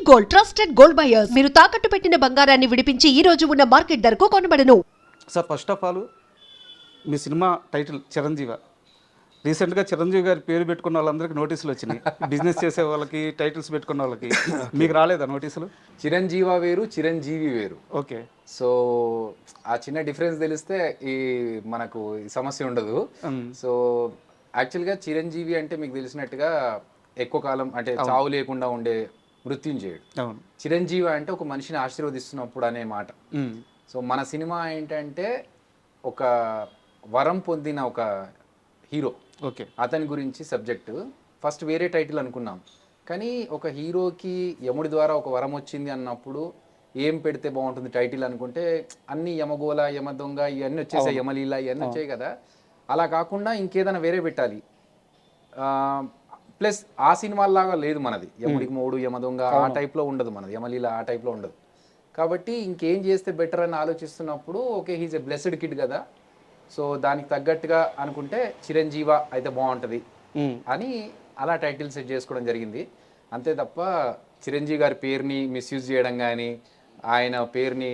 Gold trusted gold buyers. మీరు తాకట్టు పెట్టిన బంగారాన్ని విడిపించి ఈ రోజు ఉన్న మార్కెట్ ధరకు కొనబడను. సార్ ఫస్ట్ ఆఫ్ ఆల్ మీ సినిమా టైటిల్ చిరంజీవి. రీసెంట్గా చిరంజీవి గారి పేరు పెట్టుకున్న వాళ్ళందరికీ నోటీసులు వచ్చినాయి. బిజినెస్ చేసే వాళ్ళకి, టైటిల్స్ పెట్టుకున్న వాళ్ళకి. మీకు రాలేదా నోటీసులు? చిరంజీవ వేరు, చిరంజీవి వేరు. ఓకే. సో ఆ చిన్న డిఫరెన్స్ తెలిస్తే ఈ మనకు ఈ సమస్య ఉండదు. సో యాక్చువల్గా చిరంజీవి అంటే మీకు తెలిసినట్టుగా ఎక్కువ కాలం అంటే చావు లేకుండా ఉండే మృత్యుంజయుడు. అవును. చిరంజీవి అంటే ఒక మనిషిని ఆశీర్వదిస్తున్నప్పుడు అనే మాట. సో మన సినిమా ఏంటంటే ఒక వరం పొందిన ఒక హీరో. ఓకే. అతని గురించి సబ్జెక్టు. ఫస్ట్ వేరే టైటిల్ అనుకున్నాం, కానీ ఒక హీరోకి యముడి ద్వారా ఒక వరం వచ్చింది అన్నప్పుడు ఏం పెడితే బాగుంటుంది టైటిల్ అనుకుంటే అన్ని యమగోళ, యమ దొంగ ఇవన్నీ వచ్చేసాయి, యమలీల ఇవన్నీ వచ్చాయి కదా. అలా కాకుండా ఇంకేదైనా వేరే పెట్టాలి. ప్లస్ ఆ సినిమాలాగా లేదు మనది. యముడికి మూడు, యమ దొంగ ఆ టైప్లో ఉండదు మనది, యమలీల ఆ టైప్లో ఉండదు. కాబట్టి ఇంకేం చేస్తే బెటర్ అని ఆలోచిస్తున్నప్పుడు okay he's a blessed kid కదా, సో దానికి తగ్గట్టుగా అనుకుంటే చిరంజీవ అయితే బాగుంటుంది అని అలా టైటిల్ సెట్ చేసుకోవడం జరిగింది. అంతే తప్ప చిరంజీవి గారి పేరుని మిస్యూజ్ చేయడం కానీ ఆయన పేరుని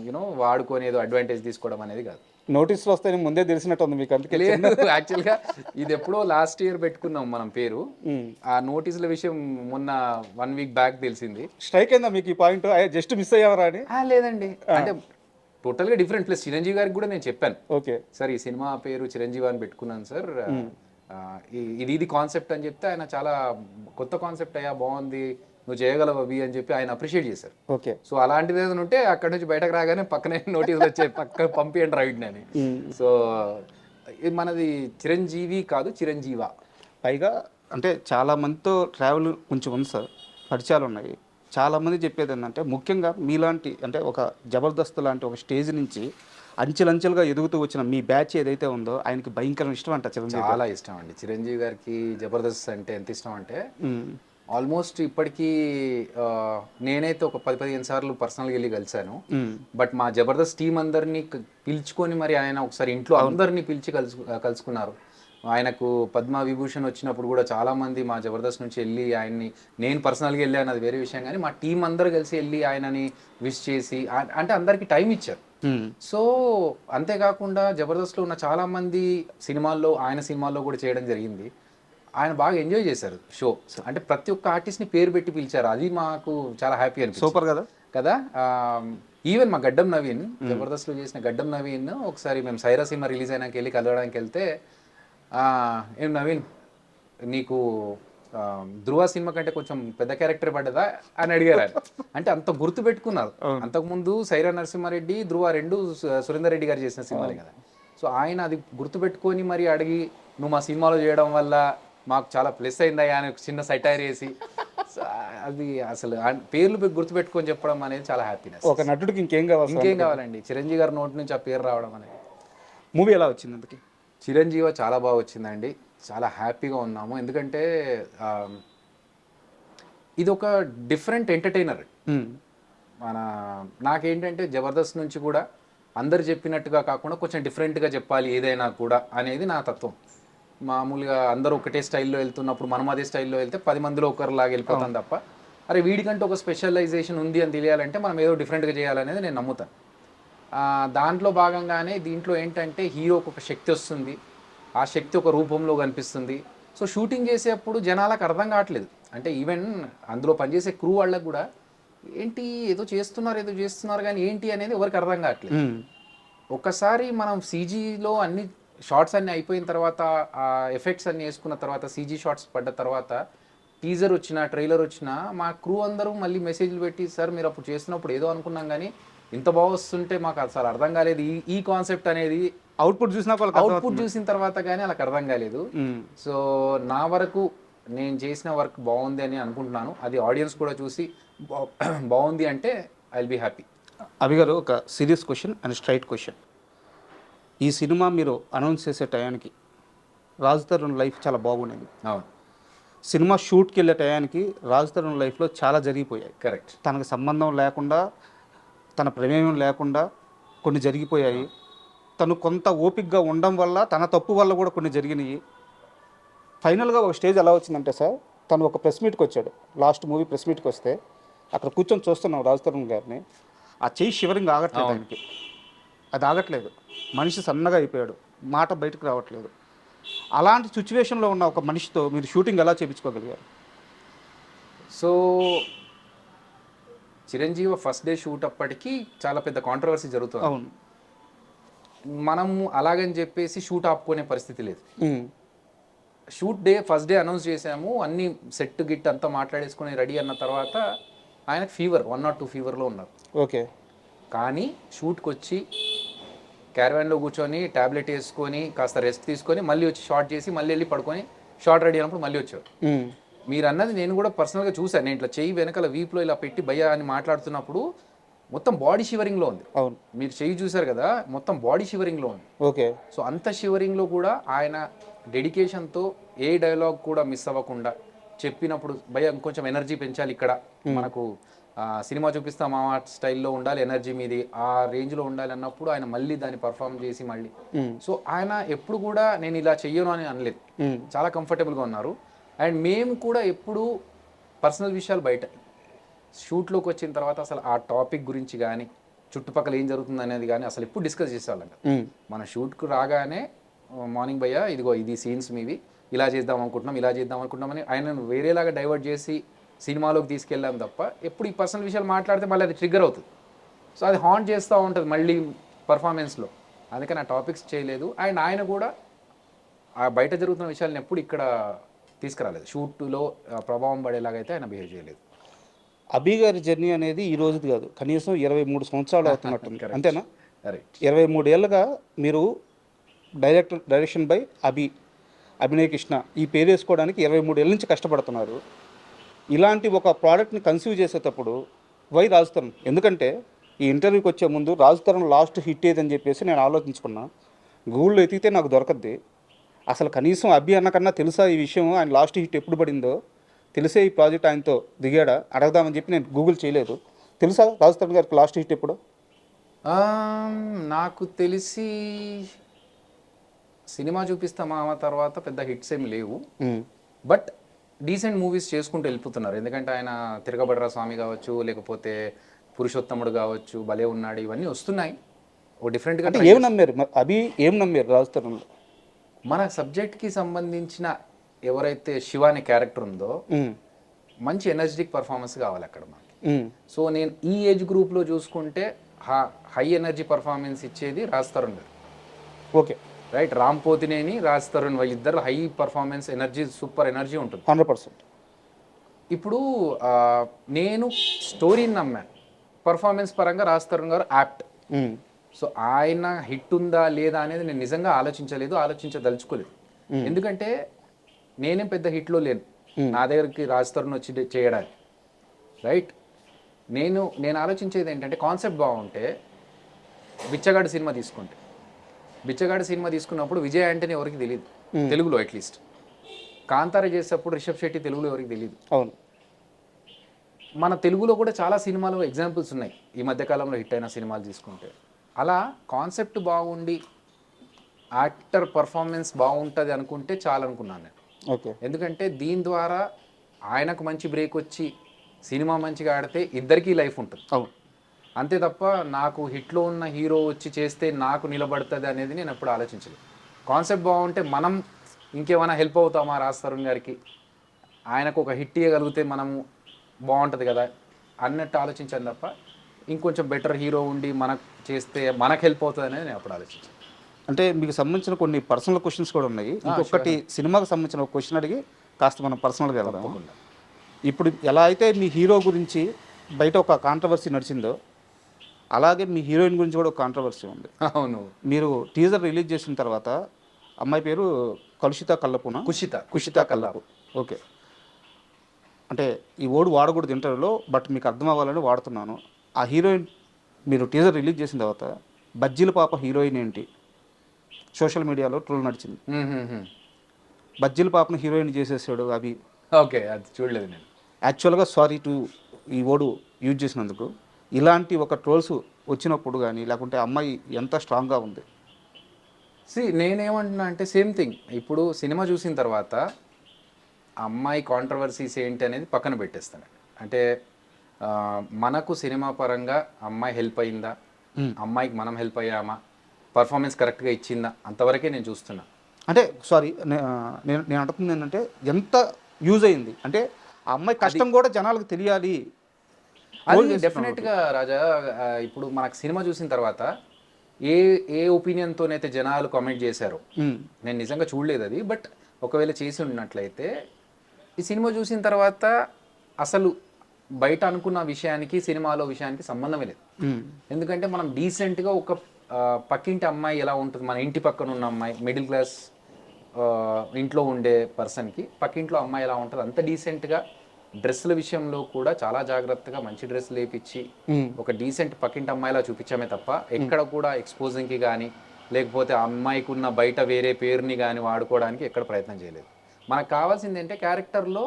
యూనో వాడుకొని ఏదో అడ్వాంటేజ్ తీసుకోవడం అనేది కాదు. నోటీసులు వస్తాయని ముందే తెలిసినట్టుంది మీకు? అందుకే లేదు, యాక్చువల్గా ఇది ఎప్పుడో లాస్ట్ ఇయర్ పెట్టుకున్నాం మనం పేరు. ఆ నోటీసుల విషయం మొన్న 1 వీక్ బ్యాక్ తెలిసింది. స్ట్రైక్ అయిందా మీకు ఈ పాయింట్? జస్ట్ మిస్ అయ్యావరా అని? లేదండి, అంటే టోటల్గా డిఫరెంట్. ప్లస్ చిరంజీవి గారికి కూడా నేను చెప్పాను, ఓకే సార్ ఈ సినిమా పేరు చిరంజీవి అని పెట్టుకున్నాను సార్, ఇది కాన్సెప్ట్ అని చెప్తే ఆయన చాలా కొత్త కాన్సెప్ట్ అయ్యా, బాగుంది, నువ్వు చేయగలవు అవి అని చెప్పి ఆయన అప్రిషియేట్ చేశారు. ఓకే. సో అలాంటిది ఏదైనా ఉంటే అక్కడ నుంచి బయటకు రాగానే పక్కనే నోటీసులు వచ్చాయి, పక్క పంపియండి రైట్ అని. సో ఇది మనది చిరంజీవి కాదు, చిరంజీవ. పైగా అంటే చాలా మందితో ట్రావెల్ కొంచెం ఉంది సార్, పరిచయాలు ఉన్నాయి. చాలామంది చెప్పేది ఏంటంటే ముఖ్యంగా మీలాంటి అంటే ఒక జబర్దస్త్ లాంటి ఒక స్టేజ్ నుంచి అంచెలంచెలుగా ఎదుగుతూ వచ్చిన మీ బ్యాచ్ ఏదైతే ఉందో ఆయనకి భయంకరం ఇష్టం అంట చిరంజీవి. చాలా ఇష్టం అండి చిరంజీవి గారికి. జబర్దస్త్ అంటే ఎంత ఇష్టం అంటే ఆల్మోస్ట్ ఇప్పటికీ నేనైతే ఒక 10-15 సార్లు పర్సనల్గా వెళ్ళి కలిశాను. బట్ మా జబర్దస్త్ టీం అందరినీ పిలుచుకొని మరి ఆయన ఒకసారి ఇంట్లో అందరినీ పిలిచి కలుసుకున్నారు. ఆయనకు పద్మ విభూషణ్ వచ్చినప్పుడు కూడా చాలామంది మా జబర్దస్త్ నుంచి వెళ్ళి ఆయన్ని, నేను పర్సనల్గా వెళ్ళాను అది వేరే విషయం, కానీ మా టీం అందరూ కలిసి వెళ్ళి ఆయనని విష్ చేసి అంటే అందరికీ టైం ఇచ్చారు. సో అంతేకాకుండా జబర్దస్త్లో ఉన్న చాలామంది సినిమాల్లో, ఆయన సినిమాల్లో కూడా చేయడం జరిగింది. ఆయన బాగా ఎంజాయ్ చేశారు షో. అంటే ప్రతి ఒక్క ఆర్టిస్ట్ని పేరు పెట్టి పిలిచారు, అది మాకు చాలా హ్యాపీ అనిపించింది. సూపర్ కదా కదా. ఈవెన్ మా గడ్డం నవీన్, జబర్దస్త్లో చేసిన గడ్డం నవీన్ ఒకసారి మేము సైరా సినిమా రిలీజ్ అయినాక వెళ్ళి కలవడానికి వెళ్తే, ఏం నవీన్ నీకు ధృవ సినిమా కంటే కొంచెం పెద్ద క్యారెక్టర్ పడ్డదా అని అడిగారు ఆయన. అంటే అంత గుర్తు పెట్టుకున్నారు. అంతకుముందు సైరా నరసింహారెడ్డి, ధృవ రెండు సురేందర్ రెడ్డి గారు చేసిన సినిమాలే కదా. సో ఆయన అది గుర్తుపెట్టుకొని మరి అడిగి నువ్వు మా సినిమాలో చేయడం వల్ల మాకు చాలా ప్లస్ అయిందా అని చిన్న సైటైర్ వేసి, అది అసలు పేర్లు గుర్తుపెట్టుకొని చెప్పడం అనేది చాలా హ్యాపీనెస్. ఒక నటుడికి ఇంకేం కావాలండి, చిరంజీవి గారి నోటి నుంచి ఆ పేరు రావడం అనేది. మూవీ ఎలా వచ్చింది అందుకే? చిరంజీవి చాలా బాగా వచ్చిందండి, చాలా హ్యాపీగా ఉన్నాము. ఎందుకంటే ఇది ఒక డిఫరెంట్ ఎంటర్టైనర్. నాకేంటంటే జబర్దస్త్ నుంచి కూడా అందరు చెప్పినట్టుగా కాకుండా కొంచెం డిఫరెంట్గా చెప్పాలి ఏదైనా కూడా అనేది నా తత్వం. మామూలుగా అందరూ ఒకటే స్టైల్లో వెళ్తున్నప్పుడు మనం అదే స్టైల్లో వెళ్తే 10 మందిలో ఒకరిలాగా వెళ్ళిపోతాం తప్ప, అరే వీడికంటే ఒక స్పెషలైజేషన్ ఉంది అని తెలియాలంటే మనం ఏదో డిఫరెంట్గా చేయాలనేది నేను నమ్ముతాను. దాంట్లో భాగంగానే దీంట్లో ఏంటంటే హీరోకి ఒక శక్తి వస్తుంది, ఆ శక్తి ఒక రూపంలో కనిపిస్తుంది. సో షూటింగ్ చేసేప్పుడు జనాలకు అర్థం కావట్లేదు, అంటే ఈవెన్ అందులో పనిచేసే క్రూ వాళ్ళకు కూడా ఏంటి ఏదో చేస్తున్నారు కానీ ఏంటి అనేది ఎవరికి అర్థం కావట్లేదు. ఒక్కసారి మనం సీజీలో అన్ని షార్ట్స్ అన్నీ అయిపోయిన తర్వాత, ఆ ఎఫెక్ట్స్ అన్నీ వేసుకున్న తర్వాత, సీజీ షార్ట్స్ పడ్డ తర్వాత టీజర్ వచ్చినా ట్రైలర్ వచ్చినా మా క్రూ అందరూ మళ్ళీ మెసేజ్లు పెట్టి, సార్ మీరు అప్పుడు చేస్తున్నప్పుడు ఏదో అనుకున్నాం కానీ ఇంత బాగా వస్తుంటే మాకు అసలు అర్థం కాలేదు, ఈ కాన్సెప్ట్ అనేది అవుట్పుట్ చూసిన తర్వాత కానీ వాళ్ళకి అర్థం కాలేదు. సో నా వరకు నేను చేసిన వర్క్ బాగుంది అని అనుకుంటున్నాను. అది ఆడియన్స్ కూడా చూసి బాగుంది అంటే ఐ విల్ బీ హ్యాపీ. అభి గారు, ఒక serious question and straight question. ఈ సినిమా మీరు అనౌన్స్ చేసే టయానికి రాజ్ తరుణ్ లైఫ్ చాలా బాగుండేది. అవును. సినిమా షూట్కి వెళ్ళే టయానికి రాజ్ తరుణ్ లైఫ్లో చాలా జరిగిపోయాయి. కరెక్ట్. తనకు సంబంధం లేకుండా, తన ప్రమేయం లేకుండా కొన్ని జరిగిపోయాయి. తను కొంత ఓపికగా ఉండడం వల్ల, తన తప్పు వల్ల కూడా కొన్ని జరిగినాయి. ఫైనల్గా ఒక స్టేజ్ ఎలా వచ్చిందంటే సార్, తను ఒక ప్రెస్ మీట్కి వచ్చాడు, లాస్ట్ మూవీ ప్రెస్ మీట్కి వస్తే అక్కడ కూర్చొని చూస్తున్నాం రాజ్ తరుణ్ గారిని, ఆ చెయ్యి షివరింగ్ ఆగట్లేదు ఆయనకి, అది ఆగట్లేదు, మనిషి సన్నగా అయిపోయాడు, మాట బయటకు రావట్లేదు. అలాంటి సిచ్యువేషన్లో ఉన్న ఒక మనిషితో మీరు షూటింగ్ ఎలా చేయించుకోగలిగారు? So Chiranjeevi first day shoot అప్పటికి చాలా పెద్ద కాంట్రవర్సీ జరుగుతుంది. అవును. మనం అలాగని చెప్పేసి షూట్ ఆపుకునే పరిస్థితి లేదు. Shoot day first day announce చేసాము, అన్ని సెట్ గిట్ అంతా మాట్లాడేసుకుని రెడీ అన్న తర్వాత ఆయనకు ఫీవర్ 102 ఫీవర్లో ఉన్నారు. ఓకే. కానీ షూట్కి వచ్చి క్యారవాన్లో కూర్చొని ట్యాబ్లెట్ వేసుకొని కాస్త రెస్ట్ తీసుకొని మళ్ళీ వచ్చి షార్ట్ చేసి మళ్ళీ వెళ్ళి పడుకొని షార్ట్ రెడీ అయినప్పుడు మళ్ళీ వచ్చారు. మీరు అన్నది నేను కూడా పర్సనల్గా చూశాను. నేను ఇట్లా చెయ్యి వెనకాల వీపులో ఇలా పెట్టి భయ్యా అని మాట్లాడుతున్నప్పుడు మొత్తం బాడీ షివరింగ్లో ఉంది. అవును, మీరు చెయ్యి చూశారు కదా, మొత్తం బాడీ షివరింగ్లో ఉంది. ఓకే. సో అంత షివరింగ్లో కూడా ఆయన డెడికేషన్తో ఏ డైలాగ్ కూడా మిస్ అవ్వకుండా చెప్పినప్పుడు భయ్యా ఇంకొంచెం ఎనర్జీ పెంచాలి, ఇక్కడ మనకు సినిమా చూపిస్తాం ఆ స్టైల్లో ఉండాలి, ఎనర్జీ మీది ఆ రేంజ్లో ఉండాలి అన్నప్పుడు ఆయన మళ్ళీ దాన్ని పర్ఫామ్ చేసి మళ్ళీ. సో ఆయన ఎప్పుడు కూడా నేను ఇలా చెయ్యను అని అనలేదు, చాలా కంఫర్టబుల్గా ఉన్నారు. అండ్ మేము కూడా ఎప్పుడు పర్సనల్ విషయాలు బయట షూట్లోకి వచ్చిన తర్వాత అసలు ఆ టాపిక్ గురించి కానీ చుట్టుపక్కల ఏం జరుగుతుంది అనేది కానీ అసలు ఎప్పుడు డిస్కస్ చేసేవాళ్ళం కదా. మన షూట్కు రాగానే మార్నింగ్ భయ్యా ఇదిగో ఇది సీన్స్ మీవి, ఇలా చేద్దాం అనుకుంటున్నాం, ఇలా చేద్దాం అనుకుంటున్నామని ఆయనను వేరేలాగా డైవర్ట్ చేసి సినిమాలోకి తీసుకెళ్ళాం తప్ప ఎప్పుడు ఈ పర్సనల్ విషయాలు మాట్లాడితే మళ్ళీ అది ట్రిగ్గర్ అవుతుంది. సో అది హాంట్ చేస్తూ ఉంటుంది మళ్ళీ పర్ఫార్మెన్స్లో, అందుకని ఆ టాపిక్స్ చేయలేదు. అండ్ ఆయన కూడా ఆ బయట జరుగుతున్న విషయాలను ఎప్పుడు ఇక్కడ తీసుకురాలేదు, షూట్లో ప్రభావం పడేలాగైతే ఆయన బిహేవ్ చేయలేదు. అభి గారి జర్నీ అనేది ఈ రోజుది కాదు, కనీసం 23 సంవత్సరాలు అవుతున్నట్టుంది, అంతేనా? రైట్. 23 ఏళ్ళుగా మీరు డైరెక్షన్ బై అభినయ్ కృష్ణ ఈ పేరు వేసుకోవడానికి 23 ఏళ్ళ నుంచి కష్టపడుతున్నారు. ఇలాంటి ఒక ప్రోడక్ట్ని కన్సీవ్ చేసేటప్పుడు వై రాజ్ తరుణ్? ఎందుకంటే ఈ ఇంటర్వ్యూకి వచ్చే ముందు రాజ్ తరుణ్ లాస్ట్ హిట్ ఏదని చెప్పేసి నేను ఆలోచించుకున్నా, గూగుల్లో ఎతికితే నాకు దొరకద్ది. అసలు కనీసం అభి అన్నకన్నా తెలుసా ఈ విషయం, ఆయన లాస్ట్ హిట్ ఎప్పుడు పడిందో తెలిసే ఈ ప్రాజెక్ట్ ఆయనతో దిగాడా అడగదామని చెప్పి నేను గూగుల్ చేయలేదు. తెలుసా రాజ్ తరుణ్ గారికి లాస్ట్ హిట్ ఎప్పుడు? నాకు తెలిసి సినిమా చూపిస్తామా తర్వాత పెద్ద హిట్స్ ఏమి లేవు, బట్ డీసెంట్ మూవీస్ చేసుకుంటూ వెళ్ళిపోతున్నారు. ఎందుకంటే ఆయన తిరగబడరా స్వామి కావచ్చు, లేకపోతే పురుషోత్తముడు కావచ్చు, భలే ఉన్నాడు, ఇవన్నీ వస్తున్నాయి. ఓ డిఫరెంట్గా ఏం నమ్మారు అభి, ఏం నమ్మారు రాజ్ తరుణ్లో? మన సబ్జెక్ట్కి సంబంధించిన ఎవరైతే శివ అనే క్యారెక్టర్ ఉందో మంచి ఎనర్జెటిక్ పర్ఫార్మెన్స్ కావాలి అక్కడ మనకి. సో నేను ఈ ఏజ్ గ్రూప్లో చూసుకుంటే హై ఎనర్జీ పర్ఫార్మెన్స్ ఇచ్చేది రాజ్ తరుణ్ గారు. Okay, right. రామ్ పోతినేని, రాజ్ తరుణ్ వాళ్ళిద్దరు high performance energy, super energy ఉంటుంది 100%. ఇప్పుడు నేను స్టోరీని నమ్మాను, పర్ఫార్మెన్స్ పరంగా రాజ్ తరుణ్ గారు యాప్ట్. సో ఆయన హిట్ ఉందా లేదా అనేది నేను నిజంగా ఆలోచించదలుచుకోలేదు. ఎందుకంటే నేనేం పెద్ద హిట్లో లేను, నా దగ్గరికి రాజ్ తరుణ్ వచ్చి చేయడానికి. రైట్. నేను ఆలోచించేది ఏంటంటే కాన్సెప్ట్ బాగుంటే, బిచ్చగాడు సినిమా తీసుకున్నప్పుడు విజయ్ యాంటనీ ఎవరికి తెలియదు తెలుగులో, అట్లీస్ట్ కాంతార చేసేటప్పుడు రిషబ్ శెట్టి తెలుగులో ఎవరికి తెలియదు. అవును. మన తెలుగులో కూడా చాలా సినిమాలు ఎగ్జాంపుల్స్ ఉన్నాయి ఈ మధ్యకాలంలో హిట్ అయిన సినిమాలు తీసుకుంటే. అలా కాన్సెప్ట్ బాగుండి యాక్టర్ పర్ఫార్మెన్స్ బాగుంటుంది అనుకుంటే చాలా అనుకున్నాను నేను. ఓకే. ఎందుకంటే దీని ద్వారా ఆయనకు మంచి బ్రేక్ వచ్చి సినిమా మంచిగా ఆడితే ఇద్దరికీ లైఫ్ ఉంటుంది. అవును. అంతే తప్ప నాకు హిట్లో ఉన్న హీరో వచ్చి చేస్తే నాకు నిలబడుతుంది అనేది నేను ఎప్పుడు ఆలోచించలేదు. కాన్సెప్ట్ బాగుంటే మనం ఇంకేమైనా హెల్ప్ అవుతామా రాజ్ తరుణ్ గారికి, ఆయనకు ఒక హిట్ ఇవ్వగలిగితే మనము బాగుంటుంది కదా అన్నట్టు ఆలోచించాను తప్ప ఇంకొంచెం బెటర్ హీరో ఉండి మనకు చేస్తే మనకు హెల్ప్ అవుతుంది అనేది నేను అప్పుడు ఆలోచించాను. అంటే మీకు సంబంధించిన కొన్ని పర్సనల్ క్వశ్చన్స్ కూడా ఉన్నాయి. ఇంకొకటి సినిమాకి సంబంధించిన ఒక క్వశ్చన్ అడిగి కాస్త మనం పర్సనల్గా వెళ్దాం. ఇప్పుడు ఎలా అయితే మీ హీరో గురించి బయట ఒక కాంట్రవర్సీ నడిచిందో, అలాగే మీ హీరోయిన్ గురించి కూడా ఒక కాంట్రవర్సీ ఉంది. అవును. మీరు టీజర్ రిలీజ్ చేసిన తర్వాత అమ్మాయి పేరు కుషిత కల్లపు. ఓకే. అంటే ఈ ఓడు వాడకూడదు ఇంటర్వ్యూలో, బట్ మీకు అర్థం అవ్వాలని వాడుతున్నాను. ఆ హీరోయిన్ మీరు టీజర్ రిలీజ్ చేసిన తర్వాత బజ్జీల పాప హీరోయిన్ ఏంటి సోషల్ మీడియాలో ట్రోల్ నడిచింది. బజ్జీల పాపను హీరోయిన్ చేసేసాడు అభి. ఓకే, అది చూడలేదు నేను. యాక్చువల్గా సారీ టు ఈ ఓడు యూజ్ చేసినందుకు. ఇలాంటి ఒక ట్రోల్స్ వచ్చినప్పుడు కానీ లేకుంటే అమ్మాయి ఎంత స్ట్రాంగ్గా ఉంది? నేనేమంటున్నా అంటే సేమ్ థింగ్. ఇప్పుడు సినిమా చూసిన తర్వాత అమ్మాయి కాంట్రవర్సీస్ ఏంటి అనేది పక్కన పెట్టేస్తాను. అంటే మనకు సినిమా పరంగా అమ్మాయి హెల్ప్ అయిందా, అమ్మాయికి మనం హెల్ప్ అయ్యామా, పర్ఫార్మెన్స్ కరెక్ట్గా ఇచ్చిందా, అంతవరకే నేను చూస్తున్నా. అంటే సారీ, నేను అంటుంది ఏంటంటే ఎంత యూజ్ అయింది అంటే ఆ అమ్మాయి కష్టం కూడా జనాలకు తెలియాలి. అది డెఫినెట్గా రాజా. ఇప్పుడు మనకు సినిమా చూసిన తర్వాత ఏ ఏ ఒపీనియన్తోనైతే జనాలు కామెంట్ చేశారు, నేను నిజంగా చూడలేదు అది, బట్ ఒకవేళ చేసి ఉన్నట్లయితే ఈ సినిమా చూసిన తర్వాత అసలు బయట అనుకున్న విషయానికి సినిమాలో విషయానికి సంబంధమే లేదు. ఎందుకంటే మనం డీసెంట్గా ఒక పక్కింటి అమ్మాయి ఎలా ఉంటుంది, మన ఇంటి పక్కన ఉన్న అమ్మాయి, మిడిల్ క్లాస్ ఇంట్లో ఉండే పర్సన్కి పక్కింట్లో అమ్మాయి ఎలా ఉంటుంది అంత డీసెంట్గా, డ్రెస్సుల విషయంలో కూడా చాలా జాగ్రత్తగా మంచి డ్రెస్సులు వేపించి ఒక డీసెంట్ పక్కింటి అమ్మాయిలా చూపించామే తప్ప ఎక్కడ కూడా ఎక్స్పోజింగ్కి కానీ లేకపోతే ఆ అమ్మాయికి ఉన్న బయట వేరే పేరుని కానీ వాడుకోవడానికి ఎక్కడ ప్రయత్నం చేయలేదు. మనకు కావాల్సింది ఏంటంటే క్యారెక్టర్లో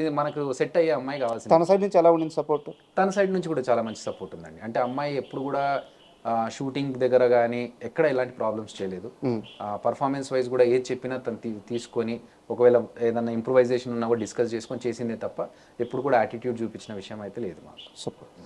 ఇది మనకు సెట్ అయ్యే అమ్మాయి కావాల్సింది. తన సైడ్ నుంచి ఎలా ఉండింది సపోర్ట్? తన సైడ్ నుంచి కూడా చాలా మంచి సపోర్ట్ ఉందండి. అంటే అమ్మాయి ఎప్పుడు కూడా షూటింగ్ దగ్గర కానీ ఎక్కడ ఎలాంటి ప్రాబ్లమ్స్ చేయలేదు. పర్ఫార్మెన్స్ వైజ్ కూడా ఏది చెప్పినా తను తీసుకొని ఒకవేళ ఏదైనా ఇంప్రూవైజేషన్ ఉన్నా కూడా డిస్కస్ చేసుకొని చేసిందే తప్ప ఎప్పుడు కూడా యాటిట్యూడ్ చూపించిన విషయం అయితే లేదు మాకు. సూపర్.